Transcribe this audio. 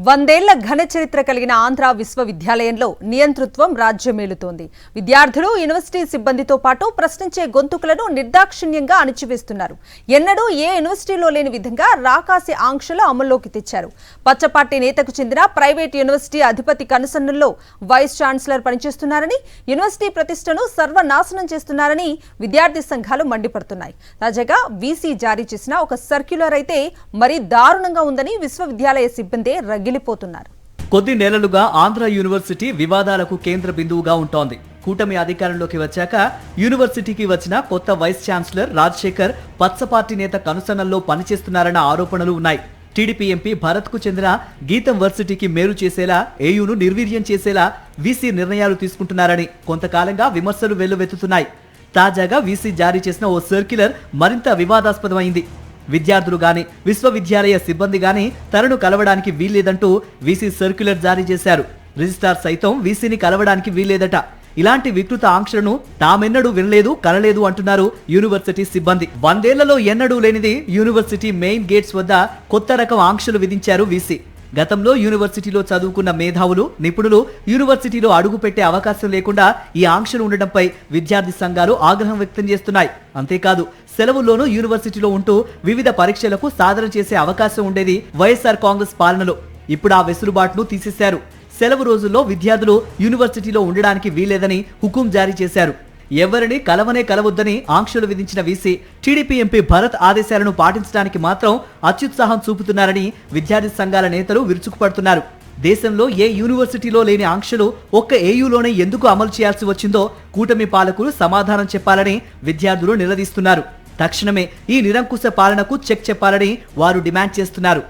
వందేళ్ల ఘన చరిత్ర కలిగిన ఆంధ్ర విశ్వవిద్యాలయంలో నియంతృత్వం రాజ్యమేలుతోంది. విద్యార్థులు యూనివర్సిటీ సిబ్బందితో పాటు ప్రశ్నించే గొంతుకులను నిర్దాక్షిణ్యంగా అణిచివేస్తున్నారు. ఎన్నడూ ఏ యూనివర్సిటీలో లేని విధంగా రాకాసి ఆంక్షలు అమల్లోకి తెచ్చారు. పచ్చపార్టీ నేతకు చెందిన ప్రైవేట్ యూనివర్సిటీ అధిపతి కనుసన్నల్లో వైస్ ఛాన్సలర్ పనిచేస్తున్నారని, యూనివర్సిటీ ప్రతిష్టను సర్వనాశనం చేస్తున్నారని విద్యార్థి సంఘాలు మండిపడుతున్నాయి. తాజాగా వీసీ జారీ చేసిన ఒక సర్క్యులర్ అయితే మరీ దారుణంగా ఉందని విశ్వవిద్యాలయ సిబ్బంది రగిలిపోతున్నారు. కొద్ది నెలలుగా ఆంధ్ర యూనివర్సిటీ వివాదాలకు కేంద్ర బిందువుగా ఉంటోంది. కూటమి అధికారంలోకి వచ్చాక యూనివర్సిటీకి వచ్చిన కొత్త వైస్ ఛాన్సలర్ రాజశేఖర్ పచ్చపార్టీ నేత కనుసన్నల్లో పనిచేస్తున్నారన్న ఆరోపణలు ఉన్నాయి. టీడీపీ ఎంపీ భరత్ కు చెందిన గీతం వర్సిటీకి మేలు చేసేలా, ఏయూను నిర్వీర్యం చేసేలా వీసీ నిర్ణయాలు తీసుకుంటున్నారని కొంతకాలంగా విమర్శలు వెల్లువెత్తుతున్నాయి. తాజాగా వీసీ జారీ చేసిన ఓ సర్క్యులర్ మరింత వివాదాస్పదమైంది. విద్యార్థులు గాని, విశ్వవిద్యాలయ సిబ్బంది గాని తనను కలవడానికి వీల్లేదంటూ వీసీ సర్క్యులర్ జారీ చేశారు. రిజిస్ట్రార్ సైతం వీసీని కలవడానికి వీల్లేదట. ఇలాంటి వికృత ఆంక్షలను తామెన్నడూ వినలేదు, కనలేదు అంటున్నారు యూనివర్సిటీ సిబ్బంది. 100 ఏళ్లలో ఎన్నడూ లేనిది యూనివర్సిటీ మెయిన్ గేట్స్ వద్ద కొత్త రకం ఆంక్షలు విధించారు వీసీ. గతంలో యూనివర్సిటీలో చదువుకున్న మేధావులు, నిపుణులు యూనివర్సిటీలో అడుగుపెట్టే అవకాశం లేకుండా ఈ ఆంక్షలు ఉండడంపై విద్యార్థి సంఘాలు ఆగ్రహం వ్యక్తం చేస్తున్నాయి. అంతేకాదు, సెలవుల్లోనూ యూనివర్సిటీలో ఉంటూ వివిధ పరీక్షలకు సాధన చేసే అవకాశం ఉండేది వైఎస్ఆర్ కాంగ్రెస్ పాలనలో. ఇప్పుడు ఆ వెసులుబాటును తీసేశారు. సెలవు రోజుల్లో విద్యార్థులు యూనివర్సిటీలో ఉండడానికి వీల్లేదని హుకుం జారీ చేశారు. ఎవరిని కలవద్దని ఆంక్షలు విధించిన వీసీ టీడీపీ ఎంపీ భరత్ ఆదేశాలను పాటించడానికి మాత్రం అత్యుత్సాహం చూపుతున్నారని విద్యార్థి సంఘాల నేతలు విరుచుకుపడుతున్నారు. దేశంలో ఏ యూనివర్సిటీలో లేని ఆంక్షలు ఒక్క ఏయూలోనే ఎందుకు అమలు చేయాల్సి వచ్చిందో కూటమి పాలకులు సమాధానం చెప్పాలని విద్యార్థులు నిలదీస్తున్నారు. తక్షణమే ఈ నిరంకుశ పాలనకు చెక్ చెప్పాలని వారు డిమాండ్ చేస్తున్నారు.